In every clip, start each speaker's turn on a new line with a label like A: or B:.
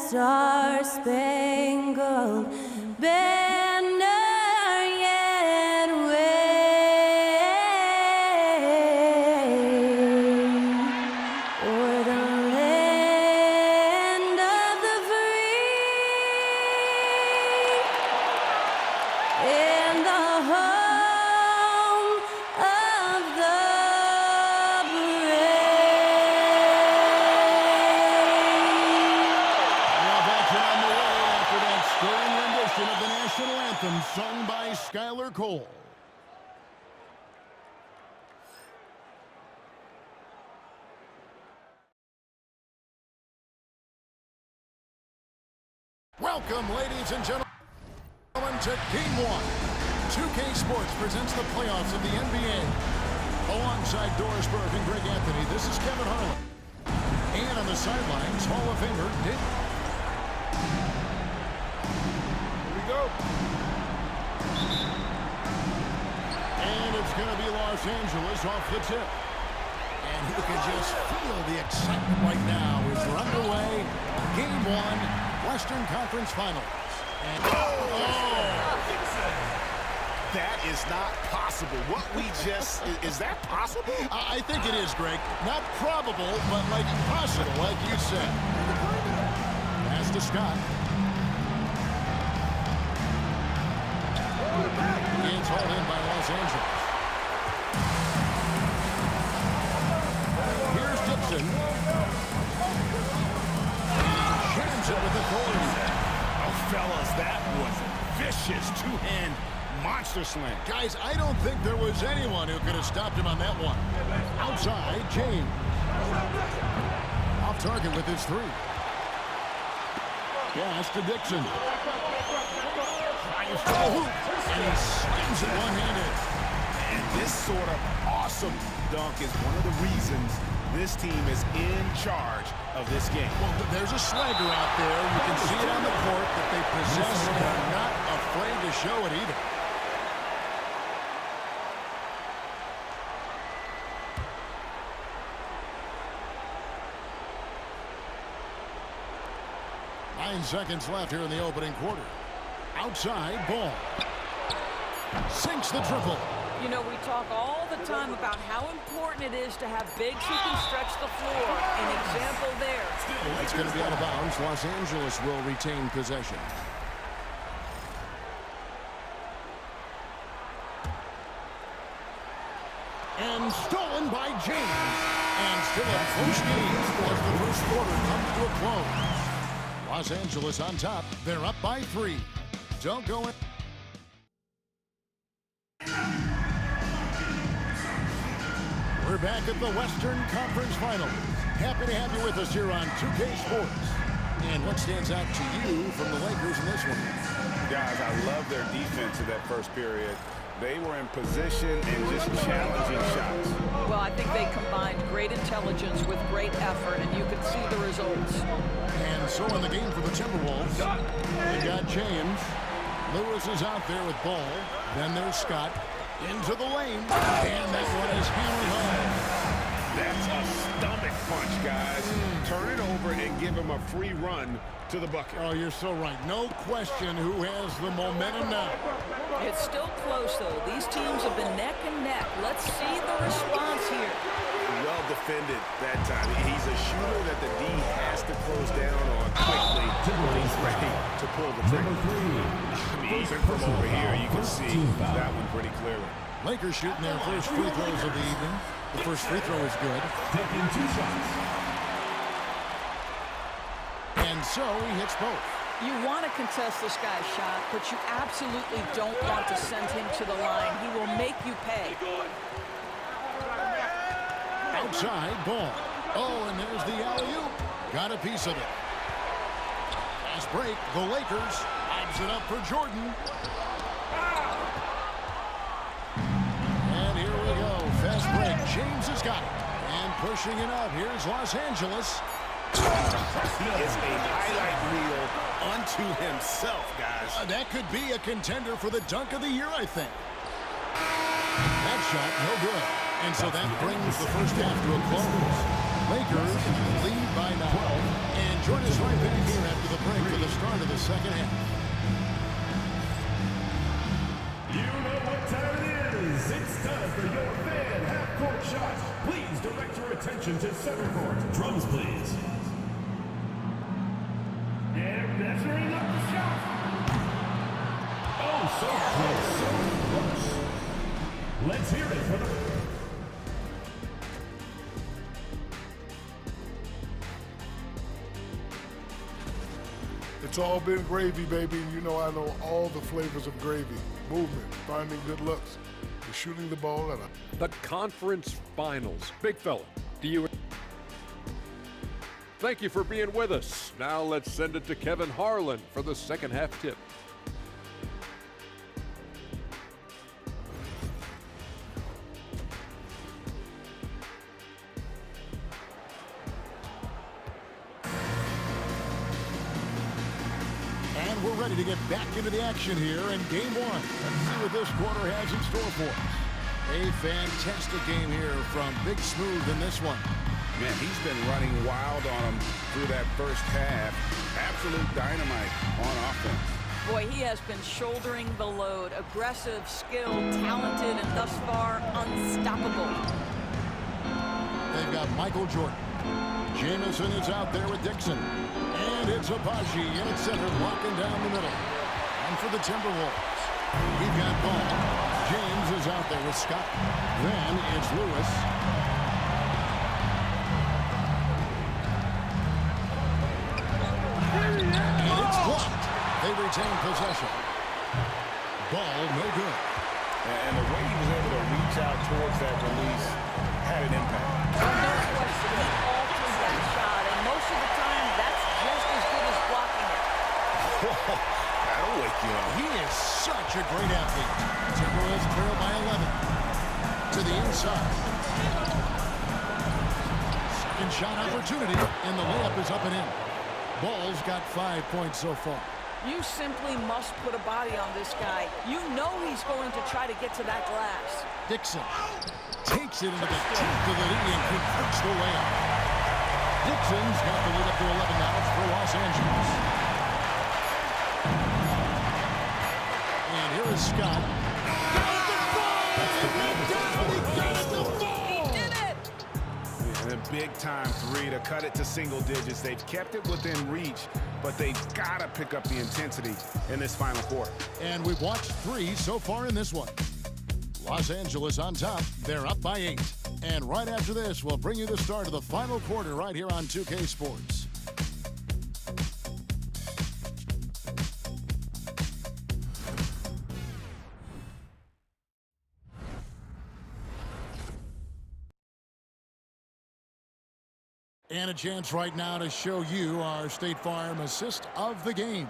A: star-spangled banner yet wave o'er the land of the free and the home of the
B: sung by Skylar Cole. Welcome, ladies and gentlemen, to Game 1. 2K Sports presents the playoffs of the NBA. Alongside Doris Burke and Greg Anthony, this is Kevin Harlan. And on the sidelines, Hall of Famer Dick. Here we go. And it's going to be Los Angeles off the tip. And you can just feel the excitement right now as we're underway. Game 1, Western Conference Finals. And
C: that is not possible. What we just, is that possible?
B: I think it is, Greg. Not probable, but like possible, like you said. Pass to Scott. It's hauled in by Los Angeles. Here's Dixon. Jams it with authority.
C: Oh, fellas, that was vicious two-hand monster slam.
B: Guys, I don't think there was anyone who could have stopped him on that one. Outside, James. Off target with his three. Pass to Dixon. Drives to the hoop. And he slams it one-handed.
C: And this sort of awesome dunk is one of the reasons this team is in charge of this game.
B: Well, there's a swagger out there. You can see it on the court that they possess and are not afraid to show it either. Seconds left here in the opening quarter. Outside, Ball. Sinks the triple.
D: You know, we talk all the time about how important it is to have bigs who can stretch the floor. An example there.
B: It's going to be out of bounds. Los Angeles will retain possession. And stolen by James. And still a close game as the first quarter comes to a close. Los Angeles on top. They're up by 3. Don't go in. We're back at the Western Conference Finals. Happy to have you with us here on 2K Sports. And what stands out to you from the Lakers in this one?
C: Guys, I love their defense in that first period. They were in position and just challenging shots.
D: Well, I think they combined great intelligence with great effort, and you could see the results.
B: And so in the game for the Timberwolves, they got James. Lewis is out there with Ball. Then there's Scott into the lane. And that one is hammered home.
C: That's a stomach punch, guys. Turn it over and give him a free run to the bucket.
B: Oh, you're so right. No question who has the momentum now.
D: It's still close, though. These teams have been neck and neck. Let's see the response here.
C: Well defended that time. He's a shooter that the D has to close down on quickly when he's ready to pull the trigger. I mean, even from over here, you can see that one pretty clearly.
B: Lakers shooting their first free throws of the evening. The first free throw is good.
E: Taking 2 shots.
B: And so he hits both.
D: You want to contest this guy's shot, but you absolutely don't want to send him to the line. He will make you pay.
B: Outside, Ball. Oh, and there's the alley-oop. Got a piece of it. Fast break. The Lakers lobs it up for Jordan. And here we go. Fast break. James has got it. And pushing it up. Here's Los Angeles.
C: He is a highlight reel unto himself, guys.
B: That could be a contender for the dunk of the year, I think. That shot, no good. And so that brings the first half to a close. Lakers lead by 9. And join us right back here after the break for the start of the second half.
E: You know what time it is. It's time for your fan half-court shot. Please direct your attention to center court. Drums, please. And measuring up the shot. Oh, so close, so close. Let's hear it for the...
F: It's all been gravy, baby. You know I know all the flavors of gravy. Movement, finding good looks, and shooting the ball at a...
G: The conference finals. Big fella, do you... Thank you for being with us. Now let's send it to Kevin Harlan for the second half tip.
B: And we're ready to get back into the action here in game one. Let's see what this quarter has in store for us. A fantastic game here from Big Smooth in this one.
C: Man, he's been running wild on him through that first half. Absolute dynamite on offense.
D: Boy, he has been shouldering the load. Aggressive, skilled, talented, and thus far unstoppable.
B: They've got Michael Jordan. Jamison is out there with Dixon. And it's Agbaji in at center, locking down the middle. And for the Timberwolves, we've got Ball. James is out there with Scott. Then it's Lewis. And it's blocked. They retain possession. Ball no good.
C: And the way he was able to reach out towards that release had an impact.
D: No question, he alters that shot, and most of the time, that's just as good as blocking it.
C: That'll wake you up.
B: He is such a great athlete. Timberwolves trail by 11. To the inside. Second shot opportunity, and the layup is up and in. Ball's got 5 points so far.
D: You simply must put a body on this guy. You know he's going to try to get to that glass.
B: Dixon takes it into the teeth of the knee and converts the layup. Dixon's got the lead up to 11 now for Los Angeles. And here is Scott.
D: He did it!
C: And a big-time three to cut it to single digits. They've kept it within reach, but they've got to pick up the intensity in this final quarter.
B: And we've watched 3 so far in this one. Los Angeles on top. They're up by 8. And right after this, we'll bring you the start of the final quarter right here on 2K Sports. And a chance right now to show you our State Farm assist of the game.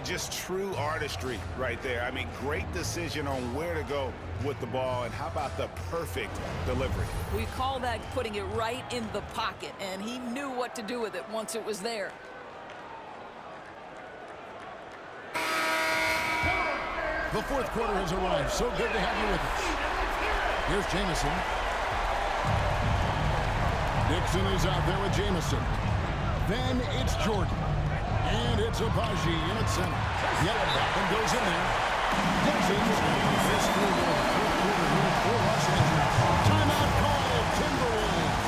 C: Just true artistry right there. I mean, great decision on where to go with the ball, and how about the perfect delivery?
D: We call that putting it right in the pocket, and he knew what to do with it once it was there.
B: The fourth quarter has arrived. So good to have you with us. Here's Jamison. Dixon is out there with Jamison. Then it's Jordan. And it's Agbaji in at center. Yep, that one goes in there. Dixon's this through the fourth quarter here for Los Angeles. Timeout call, Timberwolves.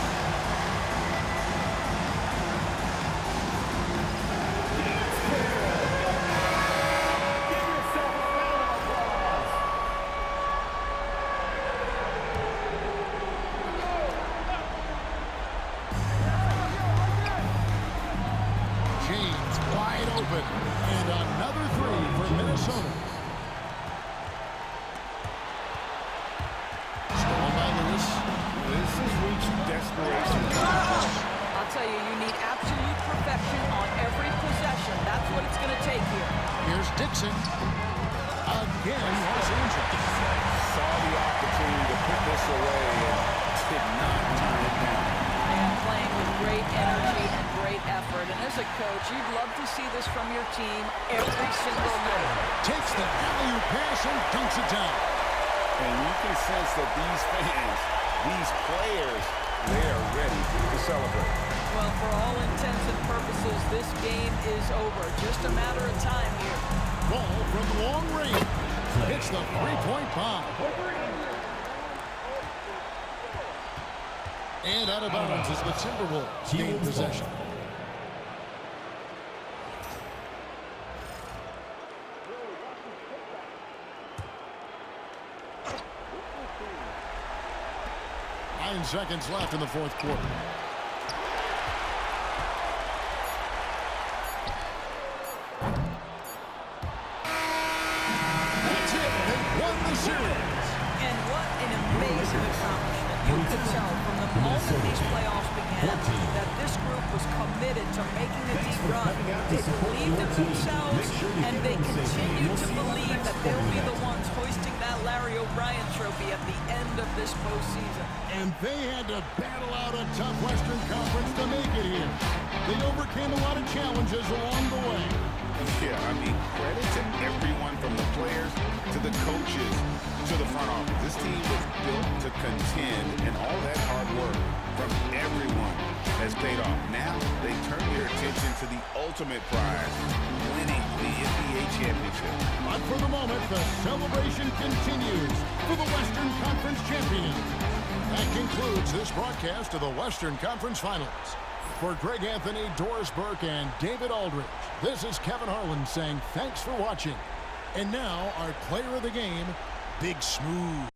B: James wide open. And another three for Minnesota. Stolen by Lewis.
C: This has reached desperation.
D: I'll tell you, you need absolute perfection on every possession. That's what it's going to take here.
B: Here's Dixon. Again, Los Angeles.
C: Saw the opportunity to put this away and did not turn it down.
D: And playing with great energy and great effort. And as a coach, you'd love to see this from your team every single night.
B: Takes the alley-oop pass and dunks it down.
C: And you can sense that these fans, these players, they are ready to celebrate.
D: Well, for all intents and purposes, this game is over. Just a matter of time here.
B: Ball from long range. Hits the three-point bomb. And out of bounds as the Timberwolves gain possession. Nine seconds left in the fourth quarter. That's it. They won the series.
D: And what an amazing accomplishment. You could tell from the moment these playoffs began that this group was committed to making a deep run. They believed in themselves, and they continue to believe that they'll be the ones hoisting that Larry O'Brien trophy at the end of this postseason.
B: And they had to battle out a tough Western Conference to make it here. They overcame a lot of challenges along the way.
C: Yeah, I mean, credit to everyone from the players to the coaches to the front office. This team was built to contend, and all that hard work from everyone has paid off. Now they turn their attention to the ultimate prize, winning the NBA championship.
B: But for the moment, the celebration continues for the Western Conference champion. That concludes this broadcast of the Western Conference Finals. For Greg Anthony, Doris Burke, and David Aldridge, this is Kevin Harlan saying thanks for watching. And now, our player of the game, Big Smooth.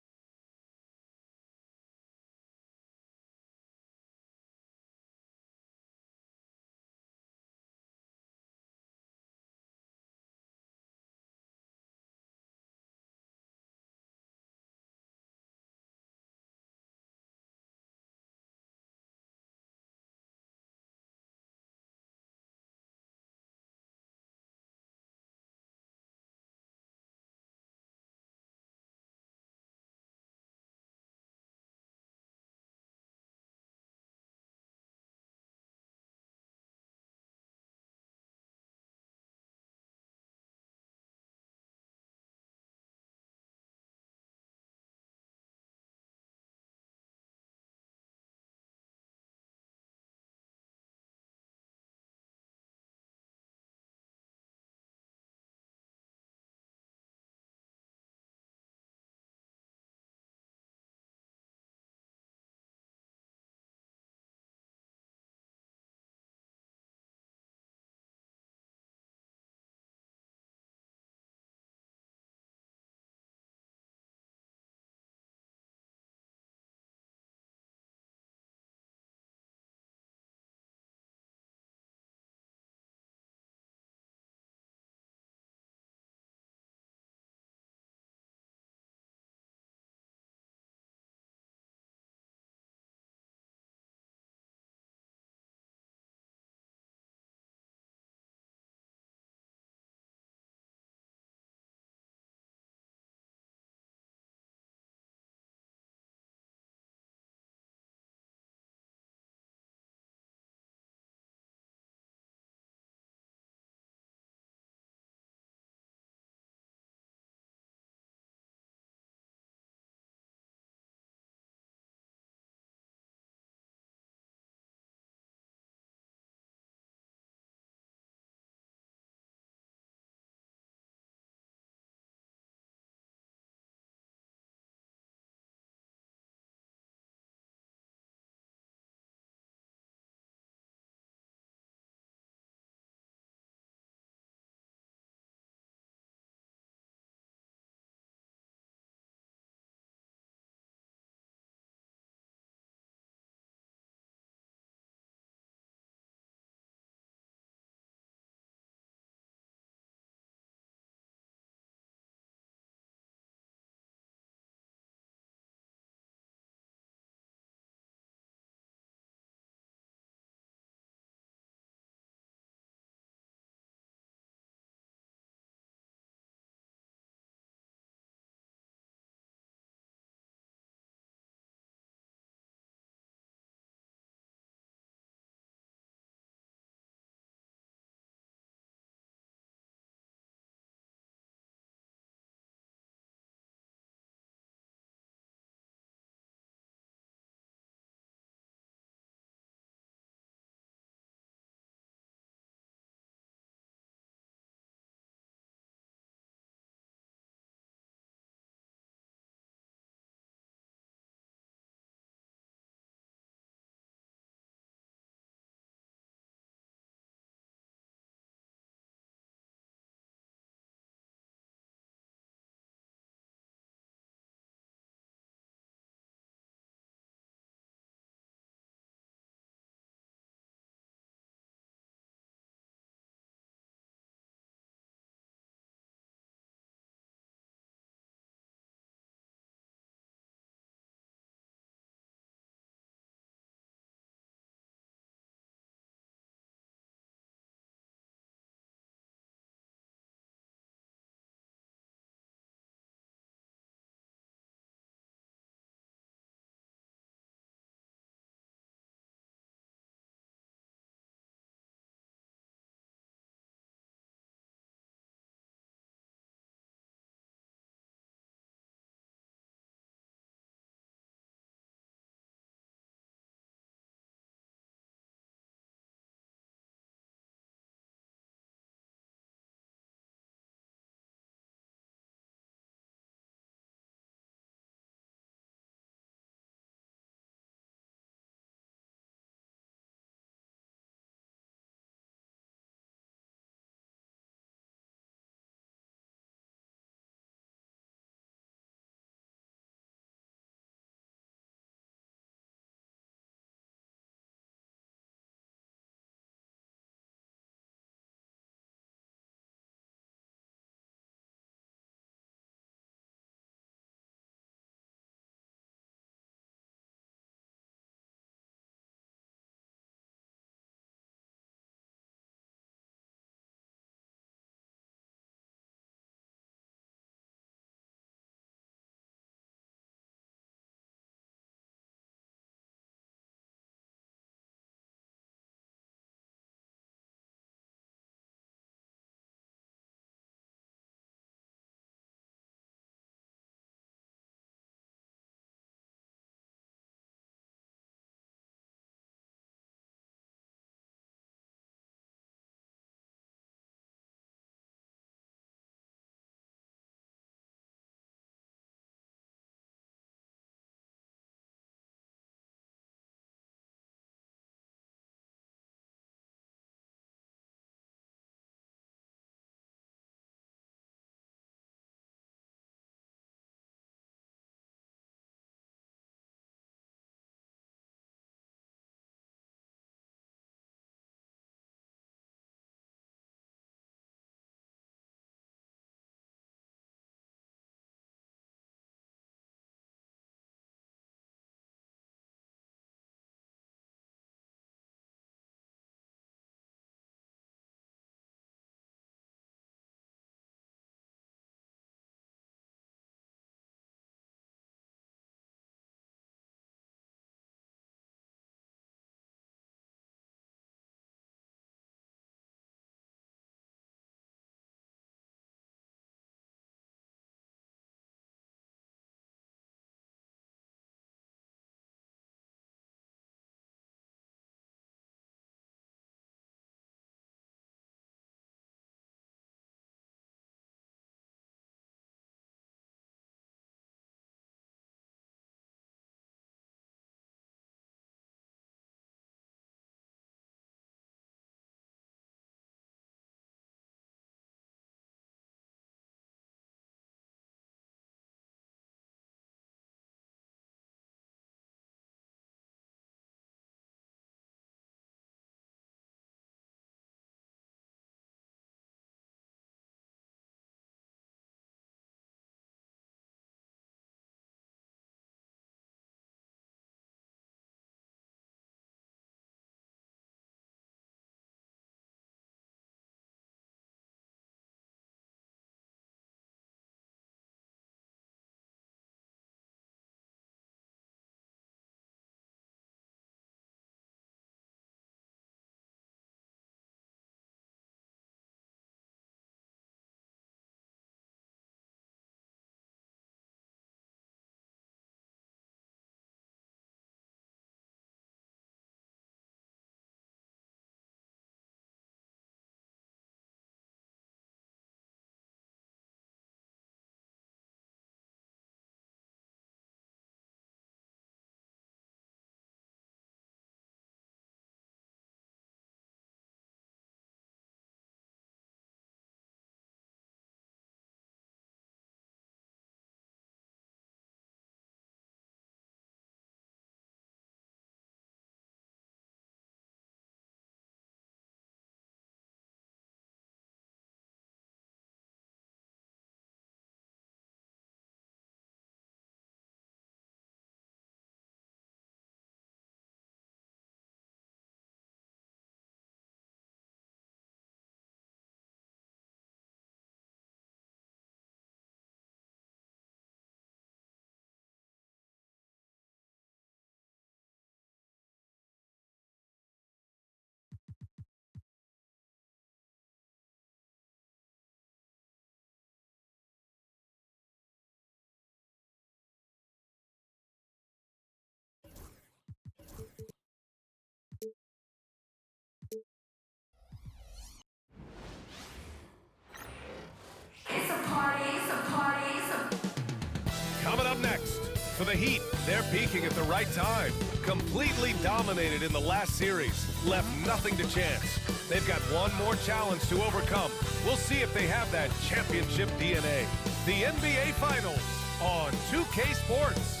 C: For the Heat, they're peaking at the right time. Completely dominated in the last series. Left nothing to chance. They've got one more challenge to overcome. We'll see if they have that championship DNA. The NBA Finals on 2K Sports.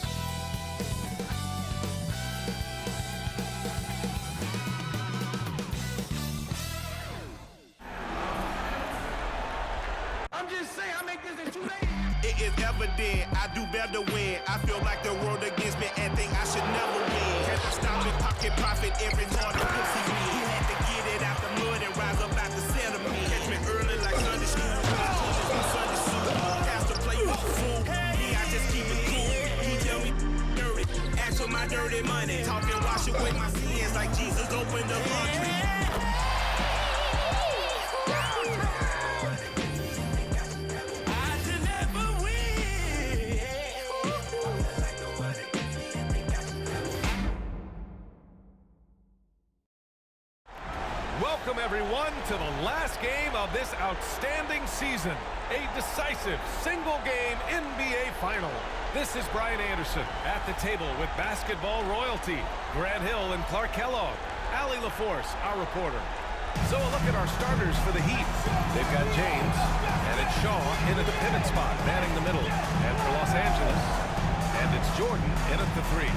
E: I'm just saying, I make this in 2 days.
C: It is evident I do better when I feel like the world against me and think I should never win. Can't stop it, pocket profit every time the pussy win. He had to get it out the mud and rise up out the sediment. Catch me early like Sunday school. Sunday school. Pastor play with the fool. Yeah, I just keep it cool. He tell me dirty. Ask for my dirty money. Talking wash away my sins like Jesus opened the laundry. Welcome, everyone, to the last game of this outstanding season. A decisive, single-game NBA Final. This is Brian Anderson at the table with basketball royalty. Grant Hill and Clark Kellogg. Allie LaForce, our reporter. So a look at our starters for the Heat. They've got James, and it's Shaw in at the pivot spot, manning the middle. And for Los Angeles, and it's Jordan in at the 3.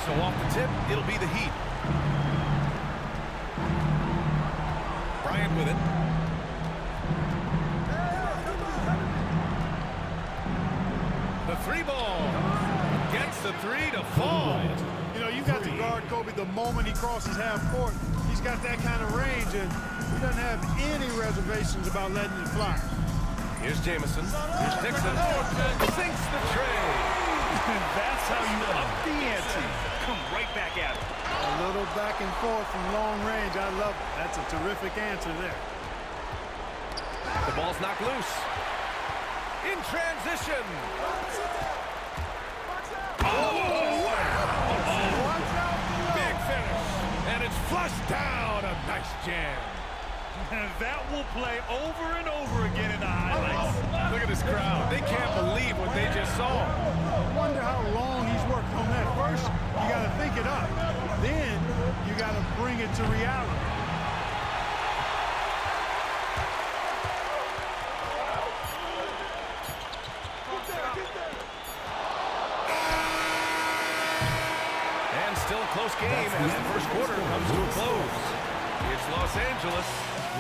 C: So off the tip, it'll be the Heat. Bryant with it. The 3 ball. Gets the 3 to fall.
H: You know, you got to guard Kobe the moment he crosses half court. He's got that kind of range, and he doesn't have any reservations about letting it fly.
C: Here's Jamison. Here's Dixon. Sinks the tray.
H: That's how you up the ante. Come right back at it. A little back and forth from long range. I love it. That's a terrific answer there.
C: The ball's knocked loose. In transition. Oh, wow. Big finish. And it's flushed down. A nice jam.
H: And that will play over and over again in the highlights.
C: Look at this crowd. They can't believe what they just saw.
H: I wonder how long he's worked on that. First, you got to think it up. Then, you got to bring it to reality.
C: And still a close game as the first quarter comes to a close. It's Los Angeles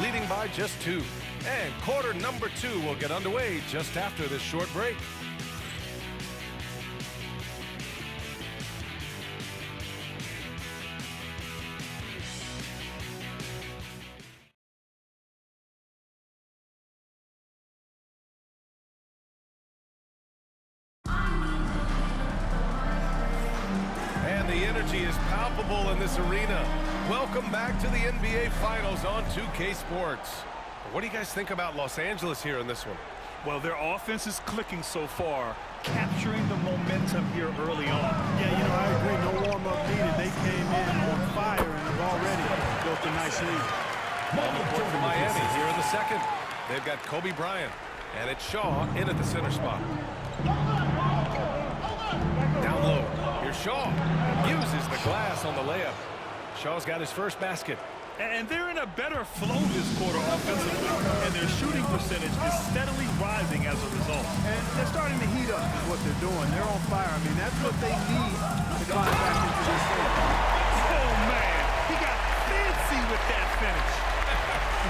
C: leading by just 2. And quarter number 2 will get underway just after this short break. And the energy is palpable in this arena. Welcome back to the NBA Finals on 2K Sports. What do you guys think about Los Angeles here in this one?
H: Well, their offense is clicking so far, capturing the momentum here early on. Yeah, you know, I agree. No warm-up needed. They came in on fire and have already built a nice lead.
C: On the court for Miami here in the second. They've got Kobe Bryant, and it's Shaw in at the center spot. Down low. Here's Shaw. Uses the glass on the layup. Shaw's got his first basket.
H: And they're in a better flow this quarter offensively, and their shooting percentage is steadily rising as a result. And they're starting to heat up is what they're doing. They're on fire. I mean, that's what they need to climb back into this game. Oh, man. He got fancy with that finish.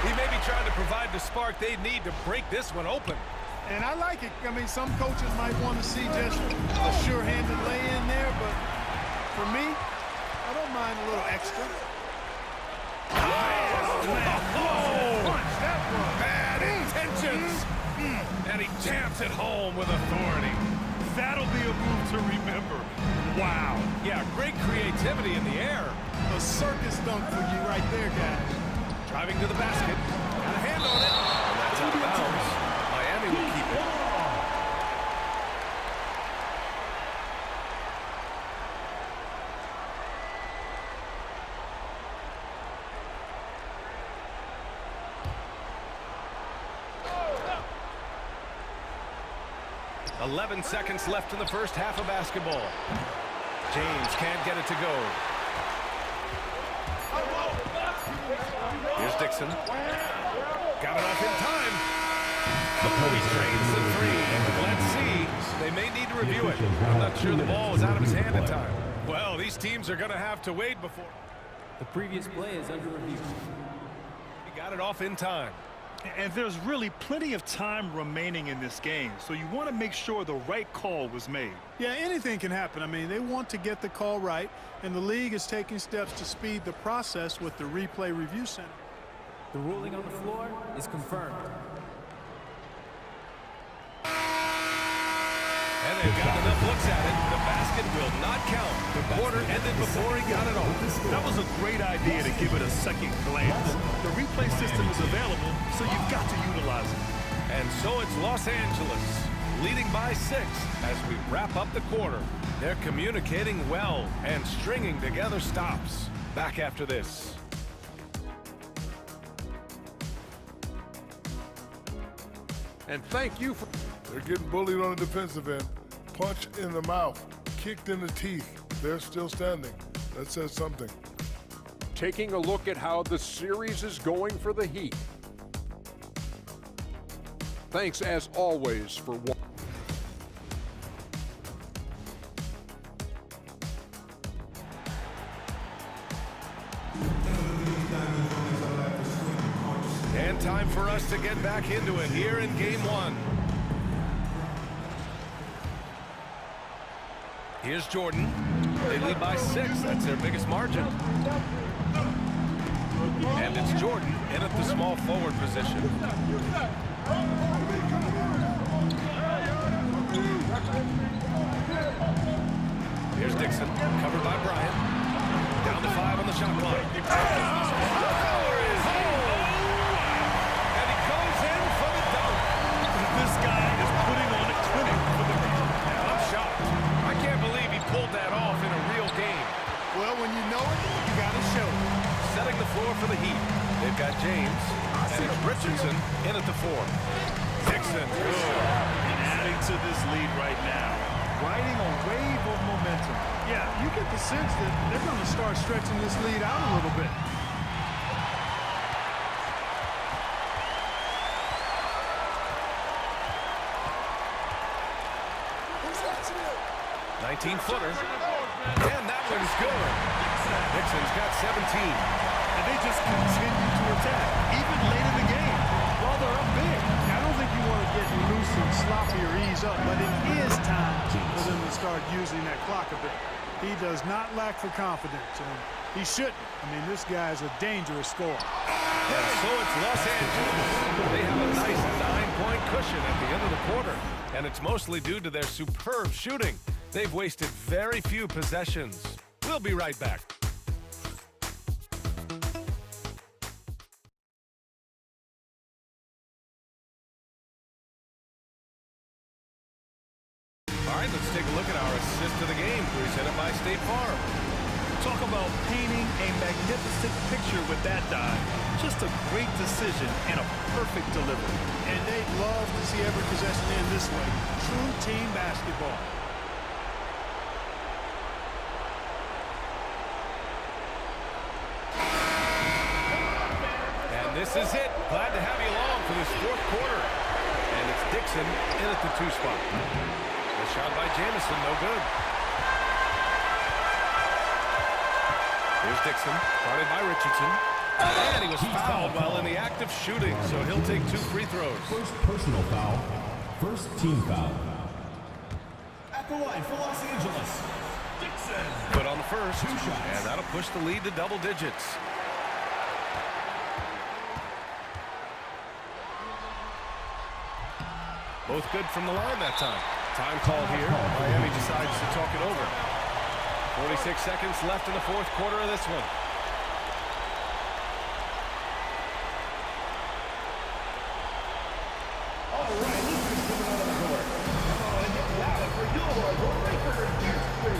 C: He may be trying to provide the spark they need to break this one open.
H: And I like it. I mean, some coaches might want to see just a sure-handed lay-in there, but for me, I don't mind a little extra.
C: Bad intentions. And he jams it home with authority.
H: That'll be a move to remember. Wow.
C: Yeah, great creativity in the air.
H: A circus dunk for you right there, guys.
C: Driving to the basket. Got a hand on it. And 11 seconds left in the first half of basketball. James can't get it to go. Here's Dixon. Got it off in time. He drains the three. Let's see. They may need to review it. I'm not sure the ball was out of his hand in time. Well, these teams are going to have to wait before.
I: The previous play is under review.
C: He got it off in time.
H: And there's really plenty of time remaining in this game, so you want to make sure the right call was made.
J: Yeah, anything can happen. I mean, they want to get the call right, and the league is taking steps to speed the process with the replay review center.
I: The ruling on the floor is confirmed.
C: And they've got enough looks at it. The basket will not count. The quarter ended before he got it off.
H: That was a great idea to give it a second glance. The replay system is available, so you've got to utilize it.
C: And so it's Los Angeles, leading by 6 as we wrap up the quarter. They're communicating well and stringing together stops. Back after this.
G: And thank you for...
F: They're getting bullied on the defensive end. Punch in the mouth, kicked in the teeth. They're still standing. That says something.
G: taking a look at how the series is going for the Heat. Thanks, as always, for watching.
C: And time for us to get back into it here in Game 1. Here's Jordan. They lead by 6. That's their biggest margin. And it's Jordan in at the small forward position. Here's Dixon, covered by Bryant. Down to 5 on the shot clock.
H: This guy is putting on a clinic for the region.
C: I'm shocked. I can't believe he pulled that off in a real game.
J: Well, when you know it, you got to show it.
C: Setting the floor for the Heat. They've got James and it's Richardson in at the 4. Dixon.
H: And adding to this lead right now. Riding a wave of momentum.
J: Yeah, you get the sense that they're going to start stretching this lead out a little bit.
C: Footer. And that one's good. Dixon's got 17.
H: And they just continue to attack, even late in the game, while they're up big.
J: I don't think you want to get loose and sloppy or ease up, but it is time for them to start using that clock a bit. He does not lack for confidence, and he shouldn't. I mean, this guy is a dangerous scorer.
C: And so it's Los Angeles. They have a nice 9-point cushion at the end of the quarter, and it's mostly due to their superb shooting. They've wasted very few possessions. We'll be right back. All right, let's take a look at our assist of the game presented by State Farm.
H: Talk about painting a magnificent picture with that dive. Just a great decision and a perfect delivery.
J: And they'd love to see every possession end this way. True team basketball.
C: This is it. Glad to have you along for this fourth quarter. And it's Dixon in at the 2 spot. The shot by Jamison, no good. Here's Dixon, guarded by Richardson. And he was fouled while in the act of shooting, so he'll take 2 free throws.
E: First personal foul, first team foul. At the line for Los Angeles, Dixon.
C: Good on the first, and that'll push the lead to double digits. Both good from the line that time. Time call here. Miami decides to talk it over. 46 seconds left in the fourth quarter of this one.
E: All right, let's get coming out of the court. Come on and get loud for your record history.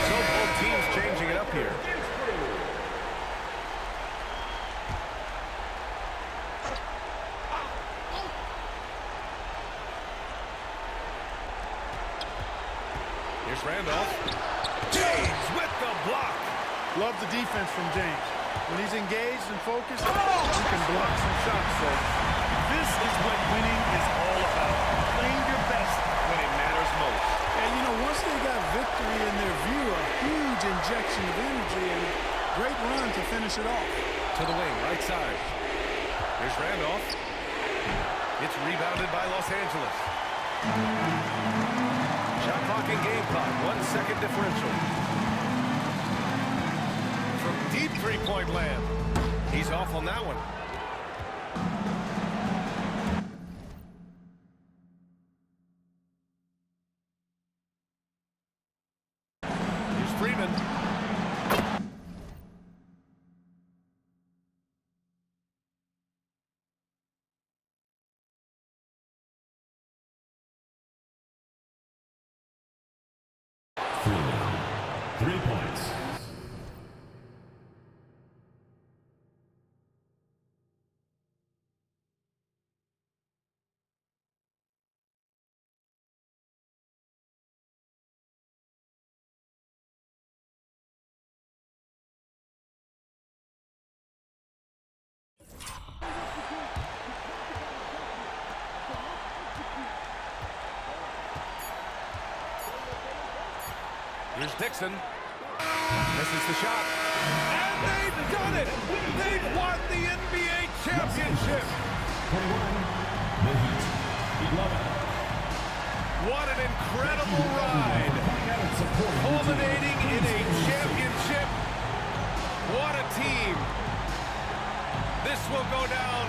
C: So both teams changing it up here. Here's Randolph. James with the block.
J: Love the defense from James. When he's engaged and focused, he can block some shots. So
H: This is what winning is all about. Playing your best when it matters most.
J: And, you know, once they got victory in their view, a huge injection of energy and great run to finish it off.
C: To the wing, right side. Here's Randolph. It's rebounded by Los Angeles. Shot clock and game clock, 1 second differential. From deep three-point land. He's off on that one. Here's Freeman.
E: Freeman, 3 points.
C: Here's Dixon. Misses the shot. And they've done it! They've won the NBA championship!
E: 21, the Heat, 11.
C: What an incredible ride! Culminating in a championship. What a team! This will go down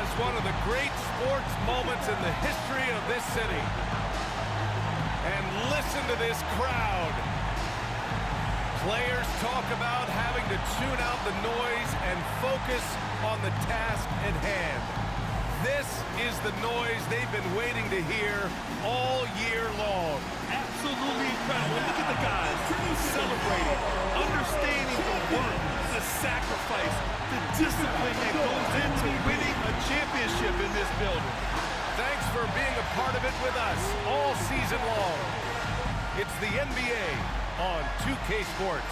C: as one of the great sports moments in the history of this city. And listen to this crowd. Players talk about having to tune out the noise and focus on the task at hand. This is the noise they've been waiting to hear all year long.
H: Absolutely incredible. Look at the guys celebrating, understanding the work, the sacrifice, the discipline that goes into winning a championship in this building.
C: Thanks for being a part of it with us all season long. It's the NBA on 2K Sports.